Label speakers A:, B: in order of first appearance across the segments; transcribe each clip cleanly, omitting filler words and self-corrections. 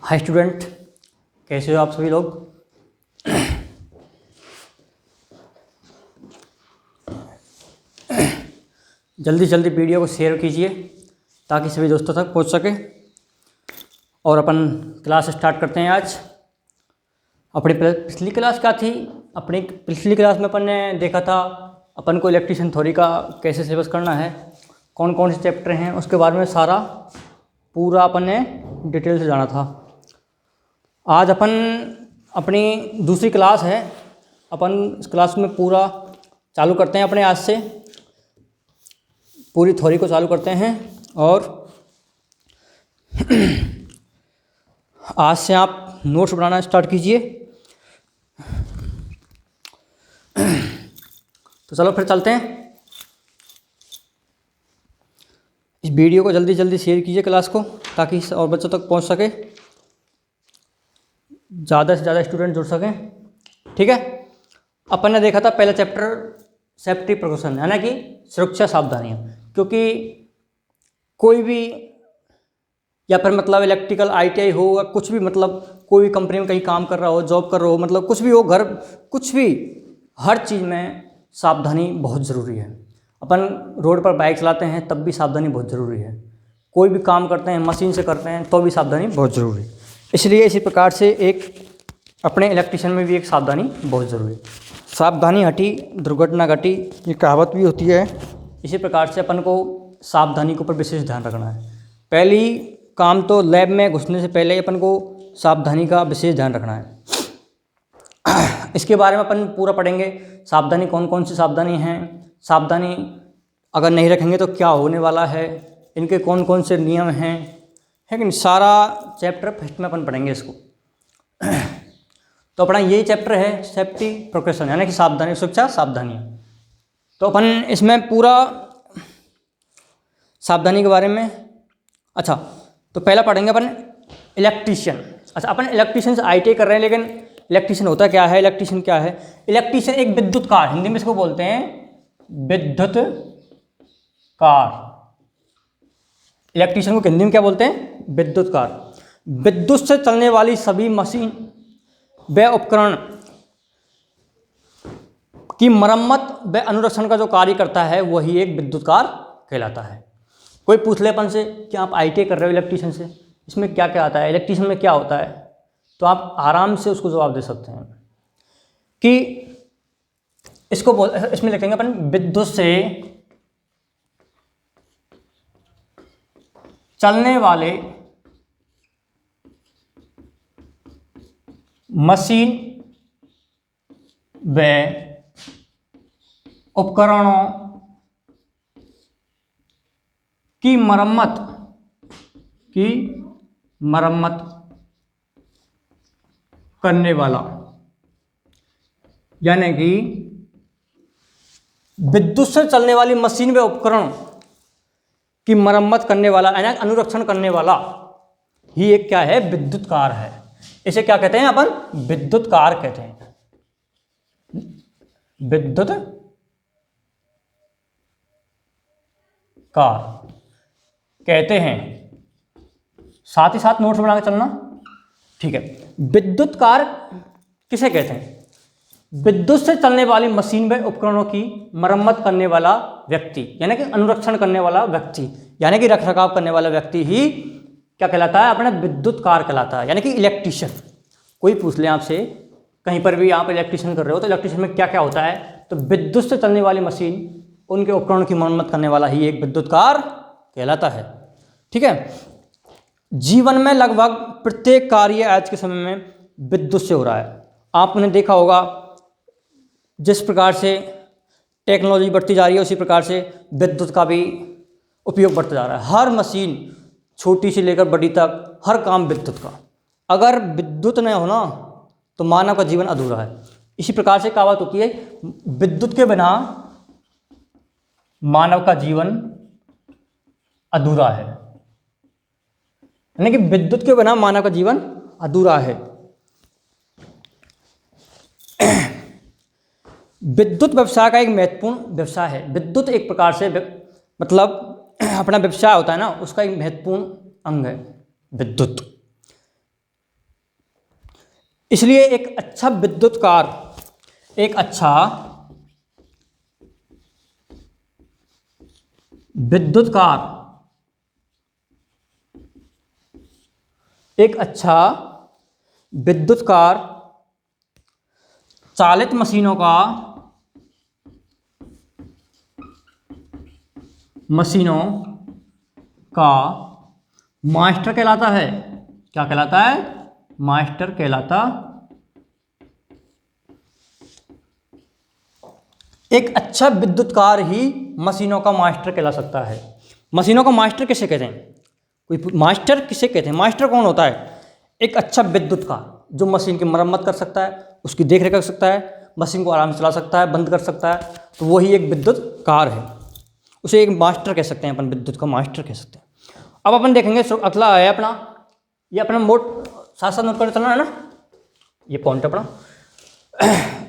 A: Hi student, कैसे हो आप सभी लोग। जल्दी जल्दी वीडियो को शेयर कीजिए ताकि सभी दोस्तों तक पहुंच सके। और अपन क्लास स्टार्ट करते हैं आज। अपनी पिछली क्लास क्या थी? अपनी पिछली क्लास में अपन ने देखा था अपन को इलेक्ट्रिशियन थ्योरी का कैसे सिलेबस करना है, कौन कौन से चैप्टर हैं, उसके बारे में सारा पूरा अपन ने डिटेल से जाना था। आज अपन अपनी दूसरी क्लास है, अपन इस क्लास में पूरा चालू करते हैं। अपने आज से पूरी थ्योरी को चालू करते हैं और आज से आप नोट्स बनाना स्टार्ट कीजिए। तो चलो फिर चलते हैं। इस वीडियो को जल्दी जल्दी शेयर कीजिए क्लास को ताकि और बच्चों तक पहुंच सके, ज़्यादा से ज़्यादा स्टूडेंट जुड़ सकें। ठीक है, अपन ने देखा था पहला चैप्टर सेफ्टी प्रिकॉशन, है ना कि सुरक्षा सावधानियाँ। क्योंकि कोई भी या फिर मतलब इलेक्ट्रिकल ITI हो या कुछ भी, मतलब कोई भी कंपनी में कहीं काम कर रहा हो, जॉब कर रहा हो, मतलब कुछ भी हो, घर कुछ भी, हर चीज़ में सावधानी बहुत ज़रूरी है। अपन रोड पर बाइक चलाते हैं तब भी सावधानी बहुत ज़रूरी है। कोई भी काम करते हैं, मशीन से करते हैं तो भी सावधानी बहुत ज़रूरी है। इसलिए इसी प्रकार से एक अपने इलेक्ट्रिशियन में भी एक सावधानी बहुत ज़रूरी है। सावधानी हटी दुर्घटना घटी, ये कहावत भी होती है। इसी प्रकार से अपन को सावधानी के ऊपर विशेष ध्यान रखना है। पहली काम तो लैब में घुसने से पहले अपन को सावधानी का विशेष ध्यान रखना है। इसके बारे में अपन पूरा पढ़ेंगे, सावधानी कौन कौन सी सावधानी हैं, सावधानी अगर नहीं रखेंगे तो क्या होने वाला है, इनके कौन कौन से नियम हैं, है कि नहीं। सारा चैप्टर फर्स्ट में अपन पढ़ेंगे इसको। तो अपना यही चैप्टर है सेफ्टी प्रिकॉशन, यानी कि सावधानी, सुरक्षा सावधानियाँ। तो अपन इसमें पूरा सावधानी के बारे में, अच्छा तो पहला पढ़ेंगे अपन इलेक्ट्रीशियन। अच्छा, अपन इलेक्ट्रीशियन से ITI कर रहे हैं, लेकिन इलेक्ट्रीशियन होता क्या है, इलेक्ट्रीशियन क्या है? इलेक्ट्रीशियन एक विद्युत कार, हिंदी में इसको बोलते हैं विद्युत कार। इलेक्ट्रीशियन को हिंदी में क्या बोलते हैं? विद्युत कार। विद्युत से चलने वाली सभी मशीन व उपकरण की मरम्मत व अनुरक्षण का जो कार्य करता है वही एक विद्युत कार कहलाता है। कोई पूछ ले अपन से कि आप ITI कर रहे हो इलेक्ट्रीशियन से, इसमें क्या क्या आता है, इलेक्ट्रीशियन में क्या होता है, तो आप आराम से उसको जवाब दे सकते हैं कि इसमें लिखेंगे अपन विद्युत से चलने वाले मशीन व उपकरणों की मरम्मत करने वाला, यानी कि विद्युत से चलने वाली मशीन व उपकरण की मरम्मत करने वाला, यानी अनुरक्षण करने वाला ही एक क्या है? विद्युत कार है। इसे क्या कहते हैं अपन? विद्युत कार कहते हैं, विद्युत कार कहते हैं। साथ ही साथ नोट्स बना के चलना, ठीक है। विद्युत कार किसे कहते हैं? विद्युत से चलने वाली मशीन व उपकरणों की मरम्मत करने वाला व्यक्ति, यानी कि अनुरक्षण करने वाला व्यक्ति, यानी कि रखरखाव करने वाला व्यक्ति ही क्या कहलाता है? अपना विद्युत कार कहलाता है, यानी कि इलेक्ट्रीशियन। कोई पूछ ले आपसे कहीं पर भी, आप इलेक्ट्रीशियन कर रहे हो तो इलेक्ट्रीशियन में क्या क्या होता है, तो विद्युत से चलने वाली मशीन, उनके उपकरणों की मरम्मत करने वाला ही एक विद्युत कार कहलाता है। ठीक है। जीवन में लगभग प्रत्येक कार्य आज के समय में विद्युत से हो रहा है। आपने देखा होगा जिस प्रकार से टेक्नोलॉजी बढ़ती जा रही है उसी प्रकार से विद्युत का भी उपयोग बढ़ता जा रहा है। हर मशीन, छोटी से लेकर बड़ी तक, हर काम विद्युत का। अगर विद्युत न हो ना तो मानव का जीवन अधूरा है। इसी प्रकार से कहावत होती है, विद्युत के बिना मानव का जीवन अधूरा है, यानी कि विद्युत के बिना मानव का जीवन अधूरा है। विद्युत व्यवसाय का एक महत्वपूर्ण व्यवसाय है। विद्युत एक प्रकार से मतलब अपना व्यवसाय होता है ना, उसका एक महत्वपूर्ण अंग है विद्युत। इसलिए एक अच्छा विद्युत कार चालित मशीनों का मास्टर कहलाता है। क्या कहलाता है? मास्टर कहलाता। एक अच्छा विद्युतकार ही मशीनों का मास्टर कहला सकता है। मशीनों का मास्टर किसे कहते हैं? कोई मास्टर किसे कहते हैं? मास्टर कौन होता है? एक अच्छा विद्युतकार जो मशीन की मरम्मत कर सकता है, उसकी देखरेख कर सकता है, मशीन को आराम से चला सकता है, बंद कर सकता है, तो वही एक विद्युतकार है। उसे एक मास्टर कह सकते हैं, अपन विद्युत का मास्टर कह सकते हैं। अब अपन देखेंगे अगला है अपना, ये अपना मोड साथ साथ नोट कर चलना है ना, ये पॉइंट अपना।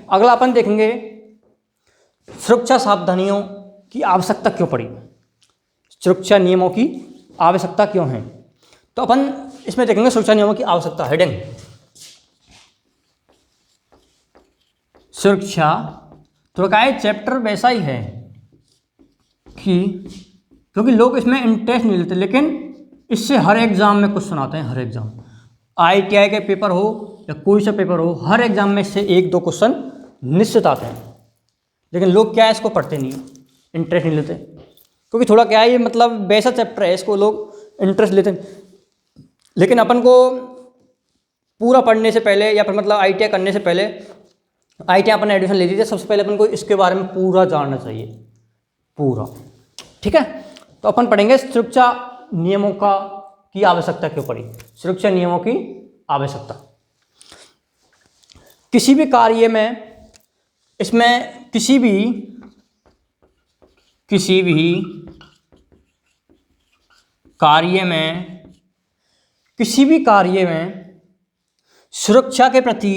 A: अगला अपन देखेंगे सुरक्षा सावधानियों की आवश्यकता क्यों पड़ी, सुरक्षा नियमों की आवश्यकता क्यों है। तो अपन इसमें देखेंगे सुरक्षा नियमों की आवश्यकता। हेडिंग सुरक्षा, तो क्या है, चैप्टर वैसा ही है कि क्योंकि लोग इसमें इंटरेस्ट नहीं लेते, लेकिन इससे हर एग्जाम में कुछ सुनाते हैं। हर एग्जाम, ITI के पेपर हो या कोई सा पेपर हो, हर एग्जाम में इससे 1-2 क्वेश्चन निश्चित आते हैं। लेकिन लोग क्या है, इसको पढ़ते नहीं, इंटरेस्ट नहीं लेते, क्योंकि थोड़ा क्या है, ये मतलब वैसा चैप्टर है, इसको लोग इंटरेस्ट लेते हैं। लेकिन अपन को पूरा पढ़ने से पहले या फिर मतलब ITI करने से पहले, ITI अपन एडमिशन ले लीजिए, सबसे पहले अपन को इसके बारे में पूरा जानना चाहिए, पूरा। ठीक है, तो अपन पढ़ेंगे सुरक्षा नियमों की आवश्यकता क्यों पड़ी। सुरक्षा नियमों की आवश्यकता किसी भी कार्य में, इसमें किसी भी कार्य में सुरक्षा के प्रति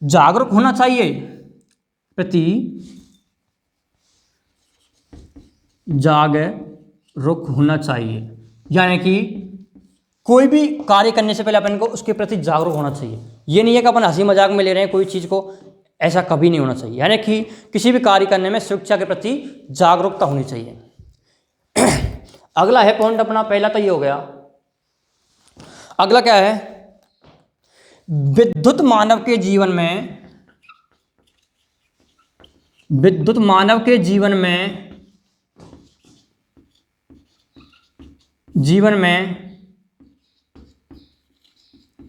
A: जागरूक होना चाहिए, यानी कि कोई भी कार्य करने से पहले अपन को उसके प्रति जागरूक होना चाहिए। ये नहीं है कि अपन हंसी मजाक में ले रहे हैं कोई चीज़ को, ऐसा कभी नहीं होना चाहिए। यानी कि किसी भी कार्य करने में सुरक्षा के प्रति जागरूकता होनी चाहिए। अगला है पॉइंट अपना, पहला तो ये हो गया। अगला क्या है, विद्युत मानव के जीवन में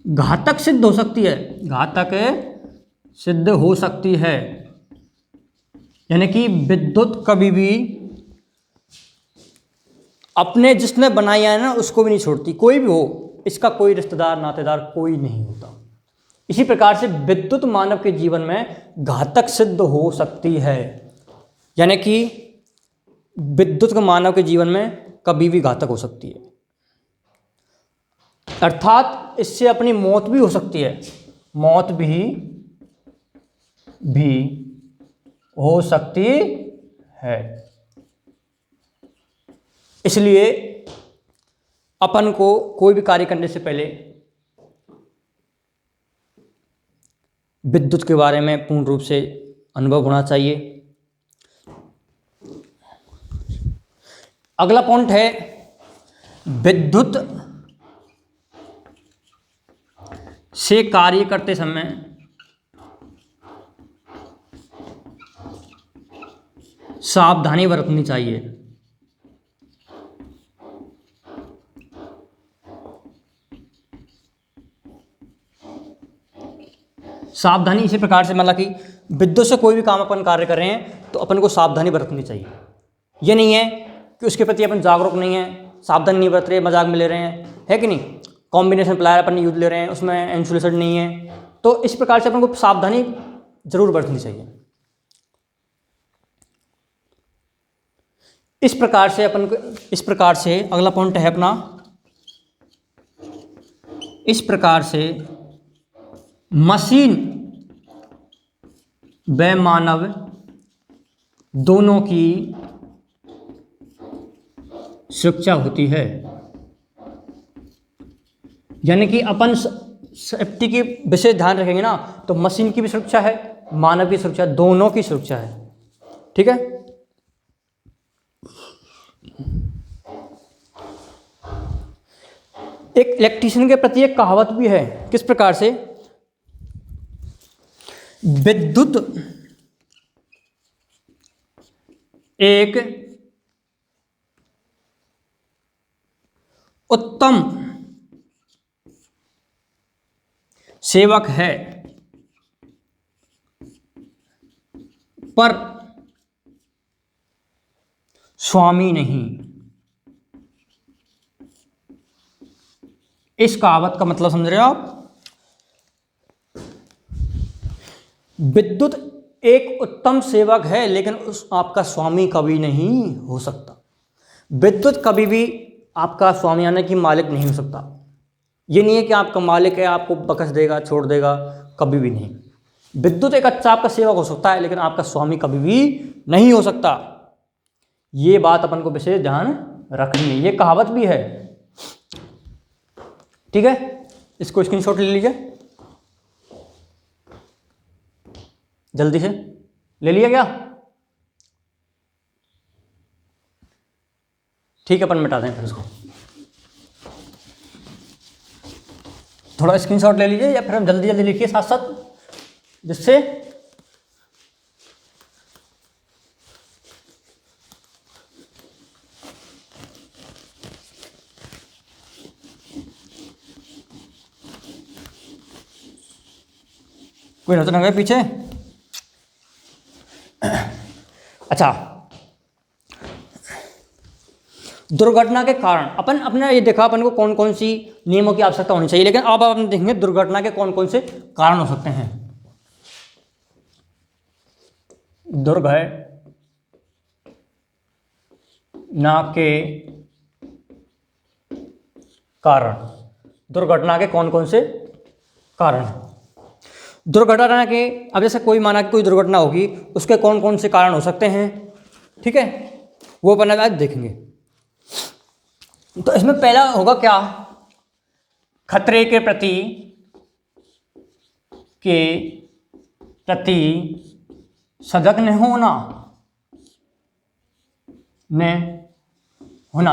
A: घातक सिद्ध हो सकती है, यानी कि विद्युत कभी भी अपने जिसने बनाया है ना उसको भी नहीं छोड़ती, कोई भी हो, इसका कोई रिश्तेदार नातेदार कोई नहीं होता। इसी प्रकार से विद्युत मानव के जीवन में घातक सिद्ध हो सकती है, यानी कि विद्युत का मानव के जीवन में कभी भी घातक हो सकती है, अर्थात इससे अपनी मौत भी हो सकती है, मौत भी हो सकती है। इसलिए अपन को कोई भी कार्य करने से पहले विद्युत के बारे में पूर्ण रूप से अनुभव होना चाहिए। अगला पॉइंट है विद्युत से कार्य करते समय सावधानी बरतनी चाहिए। सावधानी इसी प्रकार से, मतलब कि विद्युत से कोई भी काम अपन कार्य कर रहे हैं तो अपन को सावधानी बरतनी चाहिए। ये नहीं है कि उसके प्रति अपन जागरूक नहीं है, सावधानी नहीं बरत रहे, मजाक में ले रहे हैं, है कि नहीं। कॉम्बिनेशन प्लायर अपन यूज ले रहे हैं, उसमें इंसुलेशन नहीं है, तो इस प्रकार से अपन को सावधानी जरूर बरतनी चाहिए। इस प्रकार से अगला पॉइंट है अपना, इस प्रकार से मशीन व मानव दोनों की सुरक्षा होती है। यानी कि अपन सेफ्टी की विशेष ध्यान रखेंगे ना, तो मशीन की भी सुरक्षा है, मानव की सुरक्षा, दोनों की सुरक्षा है। ठीक है। एक इलेक्ट्रीशियन के प्रति एक कहावत भी है, किस प्रकार से, विद्युत एक उत्तम सेवक है, पर स्वामी नहीं। इस कहावत का मतलब समझ रहे हो आप? विद्युत एक उत्तम सेवक है, लेकिन उस आपका स्वामी कभी नहीं हो सकता। विद्युत कभी भी आपका स्वामी यानी कि मालिक नहीं हो सकता। ये नहीं है कि आपका मालिक है, आपको बकस देगा, छोड़ देगा, कभी भी नहीं। विद्युत एक अच्छा आपका सेवक हो सकता है, लेकिन आपका स्वामी कभी भी नहीं हो सकता। ये बात अपन को विशेष ध्यान रखनी है, ये कहावत भी है। ठीक है, इसको स्क्रीनशॉट ले लीजिए, जल्दी से ले लिया क्या? ठीक है, अपन मिटा दें फिर इसको। थोड़ा स्क्रीनशॉट ले लीजिए, या फिर हम जल्दी जल्दी लिखिए साथ साथ, जिससे कोई नजर न गए पीछे। अच्छा, दुर्घटना के कारण अपन अपने ये देखा अपन को कौन कौन सी नियमों की आवश्यकता होनी चाहिए, लेकिन अब अपन देखेंगे दुर्घटना के कौन कौन से कारण हो सकते हैं। दुर्घटना के कारण, दुर्घटना के कौन कौन से कारण हैं? दुर्घटना के, अब जैसे कोई माना कि कोई दुर्घटना होगी, उसके कौन कौन से कारण हो सकते हैं, ठीक है, वो अपन आज देखेंगे। तो इसमें पहला होगा क्या, खतरे के प्रति सजग न होना।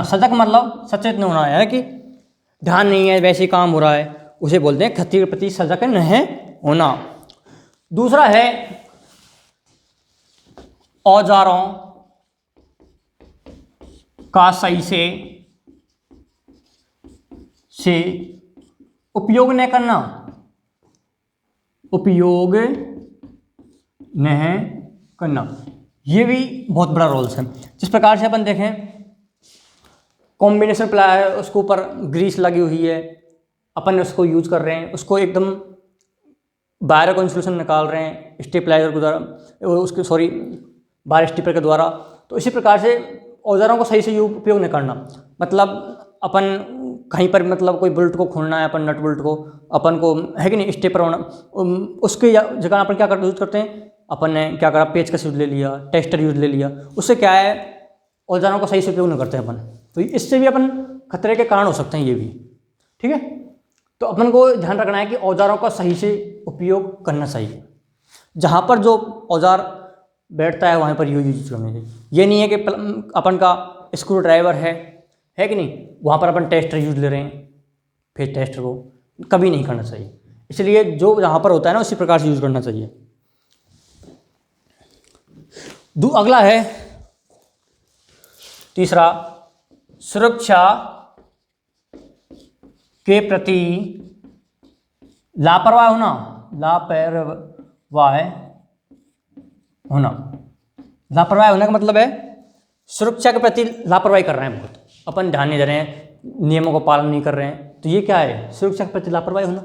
A: सजग मतलब सचेत न होना है, कि ध्यान नहीं है, वैसे काम हो रहा है, उसे बोलते हैं खतरे के प्रति सजग न होना। दूसरा है औजारों का सही से उपयोग न करना, उपयोग न करना। ये भी बहुत बड़ा रोल है। जिस प्रकार से अपन देखें, कॉम्बिनेशन प्लाई है, उसके ऊपर ग्रीस लगी हुई है, अपन उसको यूज कर रहे हैं, उसको एकदम बाहर का इंसुलेशन निकाल रहे हैं स्टेपलाइजर के द्वारा, उसके सॉरी बार स्टीपर के द्वारा। तो इसी प्रकार से औजारों को सही से उपयोग नहीं करना, मतलब अपन कहीं पर मतलब कोई बोल्ट को खोलना है, अपन नट बोल्ट को अपन को है कि नहीं स्टेपर होना, उसके जगह अपन क्या यूज करते हैं, अपन ने क्या करा, पेच का यूज ले लिया, टेस्टर यूज ले लिया, उससे क्या है औजारों को सही से उपयोग नहीं करते अपन। तो इससे भी अपन खतरे के कारण हो सकते हैं ये भी। ठीक है, तो अपन को ध्यान रखना है कि औजारों का सही से उपयोग करना चाहिए। जहाँ पर जो औजार बैठता है वहाँ पर यूज करना चाहिए। ये नहीं है कि अपन का स्क्रू ड्राइवर है कि नहीं, वहाँ पर अपन टेस्टर यूज ले रहे हैं, फिर टेस्टर को कभी नहीं करना चाहिए। इसलिए जो यहाँ पर होता है ना, उसी प्रकार से यूज करना चाहिए। अगला है तीसरा, सुरक्षा के प्रति लापरवाह होने का मतलब है सुरक्षा के प्रति लापरवाही कर रहे हैं, बहुत अपन ध्यान नहीं दे रहे हैं, नियमों का पालन नहीं कर रहे हैं, तो ये क्या है, सुरक्षा के प्रति लापरवाही होना।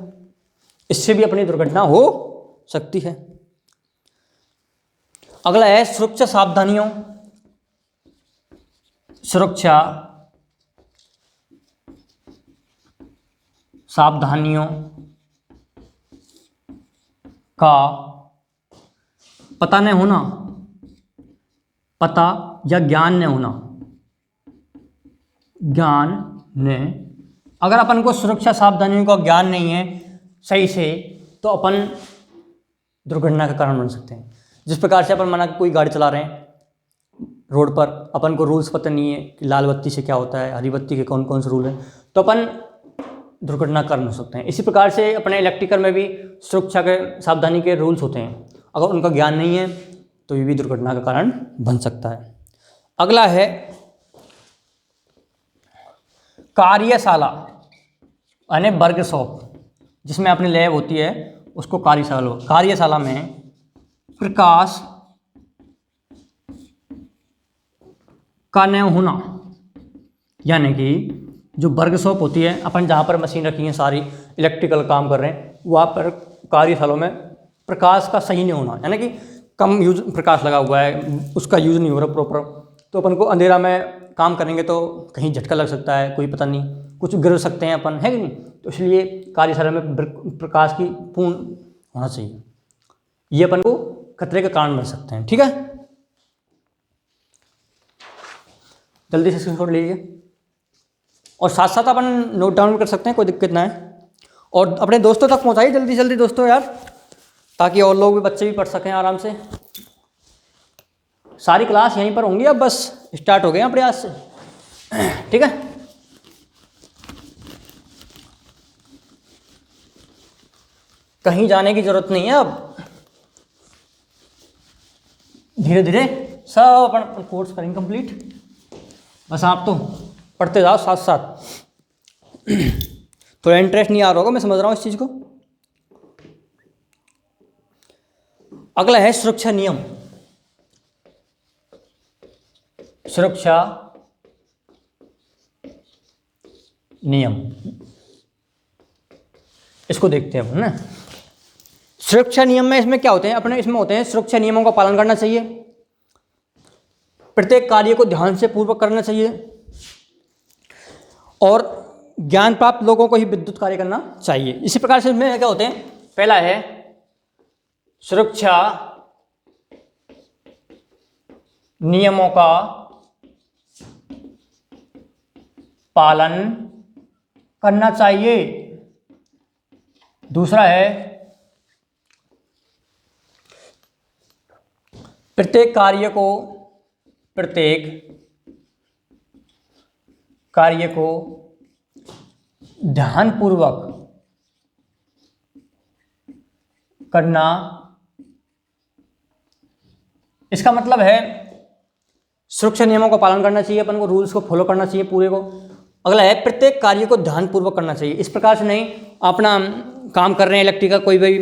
A: इससे भी अपनी दुर्घटना हो सकती है। अगला है सुरक्षा सावधानियों का पता या ज्ञान न होना। ज्ञान ने, अगर अपन को सुरक्षा सावधानियों का ज्ञान नहीं है सही से, तो अपन दुर्घटना का कारण बन सकते हैं। जिस प्रकार से अपन माना कोई गाड़ी चला रहे हैं रोड पर, अपन को रूल्स पता नहीं है कि लाल बत्ती से क्या होता है, हरी बत्ती के कौन कौन से रूल हैं, तो अपन दुर्घटना कारण हो सकते हैं। इसी प्रकार से अपने इलेक्ट्रिकल में भी सुरक्षा के सावधानी के रूल्स होते हैं, अगर उनका ज्ञान नहीं है तो ये भी दुर्घटना का कारण बन सकता है। अगला है कार्यशाला यानी वर्कशॉप, जिसमें अपनी लैब होती है उसको कार्यशाला में प्रकाश का न होना, यानी कि जो वर्कशॉप होती है, अपन जहाँ पर मशीन रखी है सारी इलेक्ट्रिकल काम कर रहे हैं, वहाँ पर कार्यशालाओं में प्रकाश का सही नहीं होना, यानी कि कम यूज प्रकाश लगा हुआ है, उसका यूज़ नहीं हो रहा प्रॉपर, तो अपन को अंधेरा में काम करेंगे तो कहीं झटका लग सकता है, कोई पता नहीं, कुछ गिर सकते हैं अपन, है कि नहीं। तो इसलिए कार्यशाला में प्रकाश की पूर्ण होना चाहिए, ये अपन को खतरे का कारण बन सकते हैं। ठीक है, जल्दी से स्क्रीनशॉट लीजिए और साथ साथ अपन नोट डाउन भी कर सकते हैं, कोई दिक्कत ना है। और अपने दोस्तों तक पहुंचाइए जल्दी जल्दी दोस्तों यार, ताकि और लोग भी, बच्चे भी पढ़ सकें आराम से। सारी क्लास यहीं पर होंगी, अब बस स्टार्ट हो गए हैं प्रयास से। ठीक है, कहीं जाने की जरूरत नहीं है, अब धीरे धीरे सब अपन कोर्स करेंगे कंप्लीट, बस आप तो पढ़ते जाओ साथ साथ। थोड़ा इंटरेस्ट नहीं आ रहा होगा, मैं समझ रहा हूँ इस चीज़ को। अगला है सुरक्षा नियम। सुरक्षा नियम, इसको देखते हैं अपन ना। सुरक्षा नियम में इसमें क्या होते हैं अपने, इसमें होते हैं सुरक्षा नियमों का पालन करना चाहिए, प्रत्येक कार्य को ध्यान से पूर्वक करना चाहिए, और ज्ञान प्राप्त लोगों को ही विद्युत कार्य करना चाहिए। इसी प्रकार से इसमें क्या होते हैं, पहला है सुरक्षा नियमों का पालन करना चाहिए। दूसरा है प्रत्येक कार्य को ध्यानपूर्वक करना। इसका मतलब है सुरक्षा नियमों का पालन करना चाहिए, अपन को रूल्स को फॉलो करना चाहिए पूरे को। अगला है प्रत्येक कार्य को ध्यानपूर्वक करना चाहिए, इस प्रकार से नहीं अपना काम कर रहे हैं इलेक्ट्रिकल कोई भी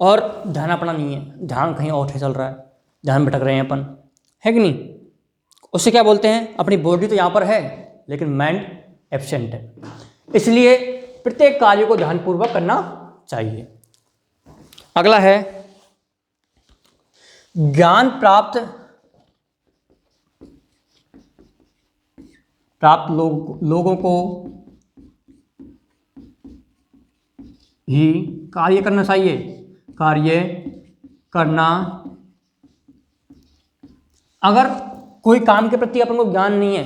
A: और ध्यान अपना नहीं है, ध्यान कहीं और चल रहा है, ध्यान भटक रहे हैं अपन, है कि नहीं। उससे क्या बोलते हैं, अपनी बॉडी तो यहाँ पर है लेकिन माइंड एब्सेंट है। इसलिए प्रत्येक कार्य को ध्यानपूर्वक करना चाहिए। अगला है ज्ञान प्राप्त लोगों को ही कार्य करना चाहिए। कार्य करना, अगर कोई काम के प्रति अपन को ज्ञान नहीं है,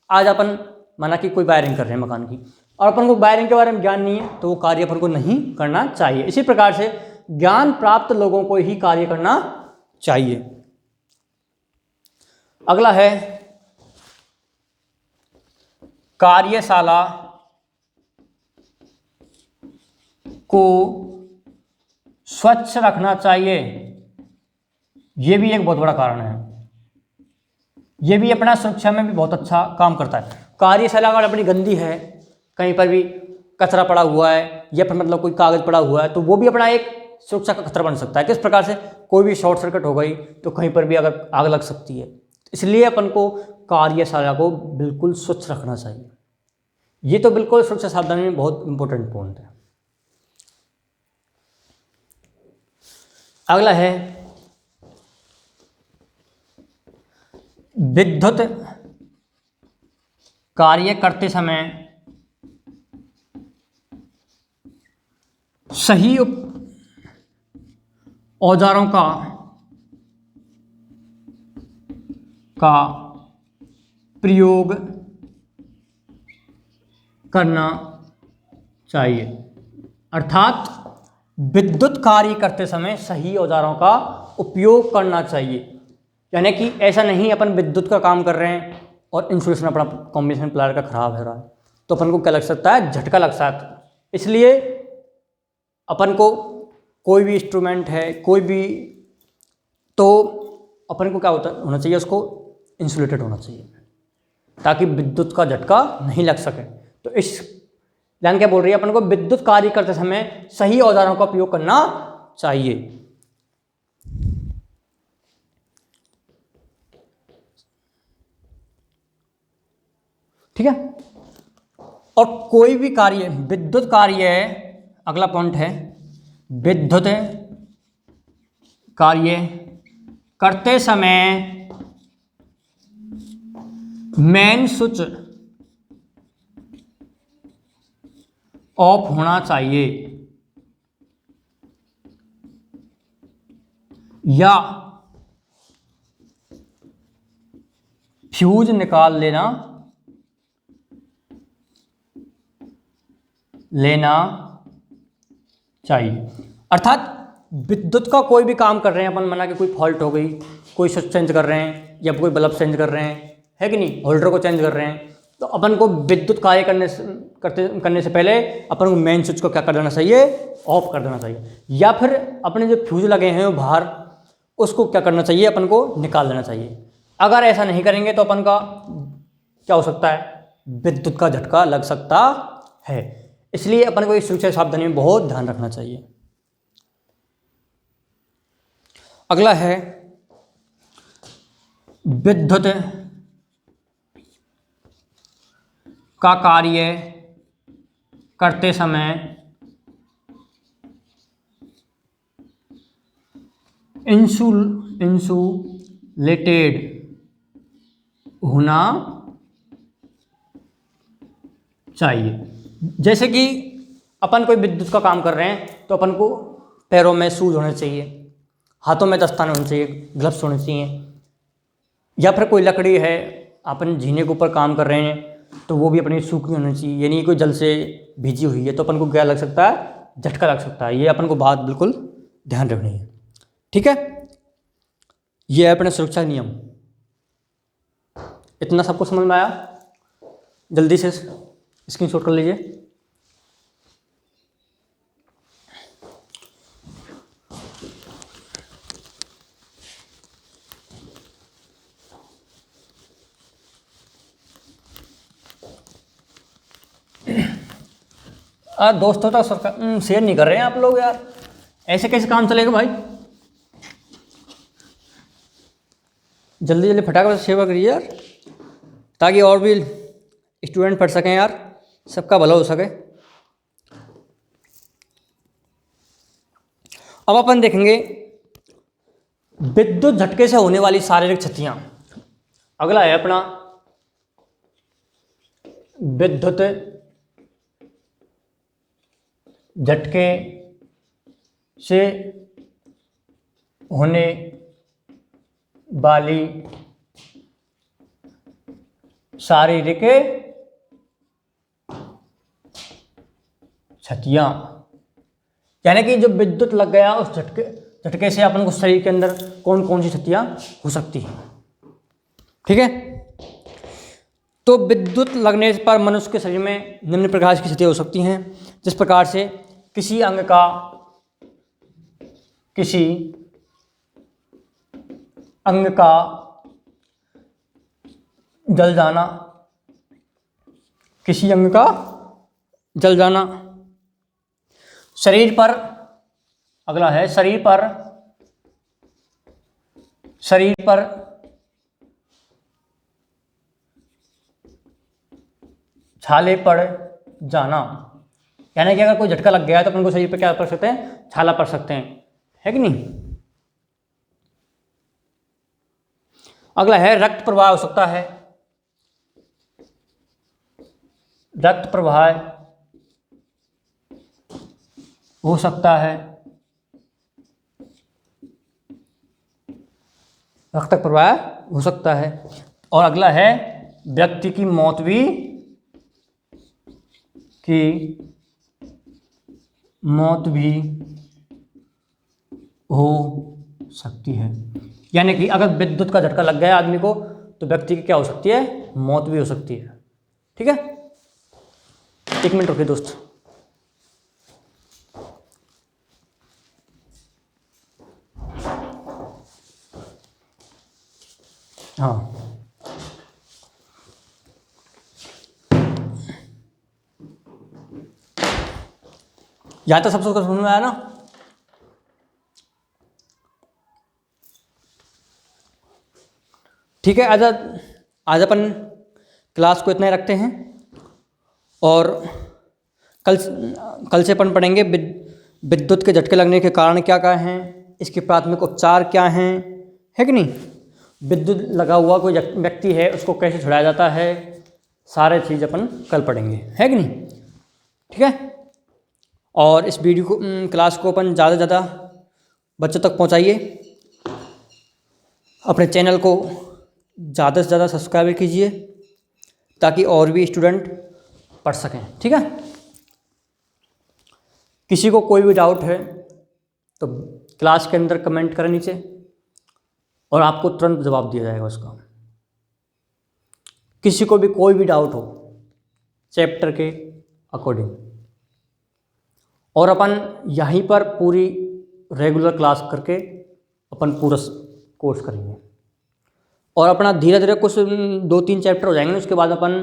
A: आज अपन माना कि कोई वायरिंग कर रहे हैं मकान की, और अपन को वायरिंग के बारे में ज्ञान नहीं है, तो वो कार्य अपन को नहीं करना चाहिए। इसी प्रकार से ज्ञान प्राप्त लोगों को ही कार्य करना चाहिए। अगला है कार्यशाला को स्वच्छ रखना चाहिए। यह भी एक बहुत बड़ा कारण है, यह भी अपना सुरक्षा में भी बहुत अच्छा काम करता है। कार्यशाला अगर अपनी गंदी है, कहीं पर भी कचरा पड़ा हुआ है या फिर मतलब कोई कागज पड़ा हुआ है, तो वो भी अपना एक सुरक्षा का खतरा बन सकता है। किस प्रकार से, कोई भी शॉर्ट सर्किट हो गई तो कहीं पर भी अगर आग लग सकती है, इसलिए अपन को कार्यशाला को बिल्कुल स्वच्छ रखना चाहिए। ये तो बिल्कुल सुरक्षा सावधानी में बहुत इंपॉर्टेंट पॉइंट है। अगला है विद्युत कार्य करते समय सही औजारों का प्रयोग करना चाहिए। अर्थात विद्युत कार्य करते समय सही औजारों का उपयोग करना चाहिए। यानी कि ऐसा नहीं अपन विद्युत का काम कर रहे हैं और इंसुलेशन अपना कॉम्बिनेशन प्लायर का खराब है रहा है तो अपन को क्या लग सकता है, झटका लग सकता है। इसलिए अपन को कोई भी इंस्ट्रूमेंट है, कोई भी, तो अपन को क्या होना चाहिए, उसको इंसुलेटेड होना चाहिए ताकि विद्युत का झटका नहीं लग सके। तो इस लाइन क्या बोल रही है, अपन को विद्युत कार्य करते समय सही औजारों का उपयोग करना चाहिए। ठीक है। और कोई भी कार्य, विद्युत कार्य है, अगला पॉइंट है, विद्युत कार्य करते समय मेन स्विच ऑफ होना चाहिए या फ्यूज निकाल लेना चाहिए। अर्थात विद्युत का कोई भी काम कर रहे हैं अपन, माना कि कोई फॉल्ट हो गई, कोई स्विच चेंज कर रहे हैं या कोई बल्ब चेंज कर रहे हैं, है कि नहीं, होल्डर को चेंज कर रहे हैं, तो अपन को विद्युत कार्य करने से पहले अपन को मेन स्विच को क्या कर देना चाहिए, ऑफ कर देना चाहिए। या फिर अपने जो फ्यूज लगे हैं वो बाहर, उसको क्या करना चाहिए, अपन को निकाल देना चाहिए। अगर ऐसा नहीं करेंगे तो अपन का क्या हो सकता है, विद्युत का झटका लग सकता है। इसलिए अपन को इस सुरक्षा सावधानी में बहुत ध्यान रखना चाहिए। अगला है विद्युत का कार्य करते समय इंसुलेटेड होना चाहिए। जैसे कि अपन कोई विद्युत का काम कर रहे हैं तो अपन को पैरों में शूज होने चाहिए, हाथों में दस्ताने होने चाहिए, ग्लव्स होने चाहिए। या फिर कोई लकड़ी है, अपन जीने के ऊपर काम कर रहे हैं तो वो भी अपनी सूखी होनी चाहिए, यानी कोई जल से भीजी हुई है तो अपन को क्या लग सकता है, झटका लग सकता है। ये अपन को बात बिल्कुल ध्यान रखनी है। ठीक है, ये है अपने सुरक्षा नियम। इतना सबको समझ में आया? जल्दी से स्क्रीनशॉट कर लीजिए। दोस्तों तक सरकार शेयर नहीं कर रहे हैं आप लोग यार, ऐसे कैसे काम चलेगा भाई? जल्दी जल्दी फटाफट सेवा करिए यार, ताकि और भी स्टूडेंट पढ़ सकें यार, सबका भला हो सके। अब अपन देखेंगे विद्युत झटके से होने वाली शारीरिक क्षतियां। अगला है अपना विद्युत झटके से होने वाली शारीरिक क्षतियां, यानी कि जो विद्युत लग गया उस झटके से अपन को शरीर के अंदर कौन कौन सी क्षतियां हो सकती हैं। ठीक है, तो विद्युत लगने पर मनुष्य के शरीर में निम्न प्रकार की क्षतियां हो सकती हैं, जिस प्रकार से किसी अंग का जल जाना, किसी अंग का जल जाना, शरीर पर, अगला है शरीर पर छाले पड़ जाना, यानी कि अगर कोई झटका लग गया है तो अपन को शरीर पे क्या पड़ सकते हैं, छाला पड़ सकते हैं, है कि नहीं। अगला है रक्त प्रवाह हो सकता है, रक्त प्रवाह हो सकता है, रक्त प्रवाह हो सकता है। और अगला है व्यक्ति की मौत भी कि मौत भी हो सकती है। यानी कि अगर विद्युत का झटका लग गया आदमी को तो व्यक्ति की क्या हो सकती है, मौत भी हो सकती है। ठीक है, 1 मिनट रुकिए दोस्त। हाँ, यहाँ तक सबसे कुछ समझ में आया ना? ठीक है, आज अपन क्लास को इतना ही रखते हैं और कल से अपन पढ़ेंगे विद्युत के झटके लगने के कारण क्या क्या हैं, इसके प्राथमिक उपचार क्या हैं, है कि नहीं। विद्युत लगा हुआ कोई व्यक्ति है उसको कैसे छुड़ाया जाता है, सारे चीज़ अपन कल पढ़ेंगे, है कि नहीं। ठीक है, और इस वीडियो को क्लास को अपन ज़्यादा से ज़्यादा बच्चों तक पहुँचाइए। अपने चैनल को ज़्यादा से ज़्यादा सब्सक्राइब कीजिए ताकि और भी स्टूडेंट पढ़ सकें। ठीक है, किसी को कोई भी डाउट है तो क्लास के अंदर कमेंट करें नीचे और आपको तुरंत जवाब दिया जाएगा उसका। किसी को भी कोई भी डाउट हो चैप्टर के अकॉर्डिंग, और अपन यहीं पर पूरी रेगुलर क्लास करके अपन पूरा कोर्स करेंगे और अपना धीरे धीरे कुछ 2-3 चैप्टर हो जाएंगे, उसके बाद अपन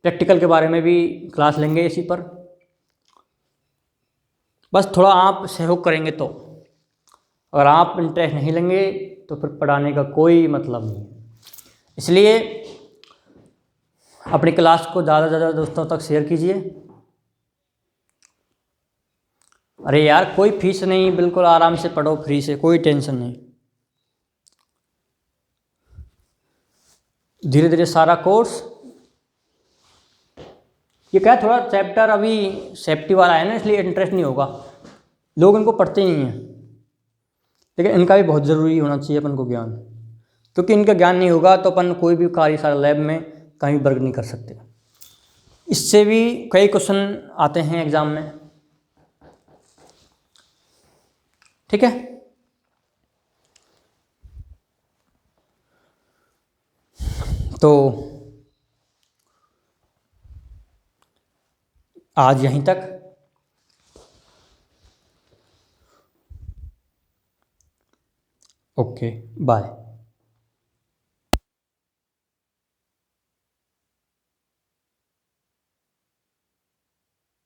A: प्रैक्टिकल के बारे में भी क्लास लेंगे इसी पर। बस थोड़ा आप सहयोग करेंगे तो, अगर आप इंटरेस्ट नहीं लेंगे तो फिर पढ़ाने का कोई मतलब नहीं है। इसलिए अपनी क्लास को ज़्यादा से ज़्यादा दोस्तों तक शेयर कीजिए। अरे यार कोई फीस नहीं, बिल्कुल आराम से पढ़ो, फ्री से, कोई टेंशन नहीं। धीरे धीरे सारा कोर्स, ये क्या थोड़ा चैप्टर अभी सेफ्टी वाला है ना, इसलिए इंटरेस्ट नहीं होगा, लोग इनको पढ़ते ही नहीं हैं। लेकिन इनका भी बहुत ज़रूरी होना चाहिए अपन को ज्ञान, क्योंकि इनका ज्ञान नहीं होगा तो अपन कोई भी कार्यशाला लैब में कहीं वर्क नहीं कर सकते। इससे भी कई क्वेश्चन आते हैं एग्ज़ाम में। ठीक है, तो आज यहीं तक। Okay, bye.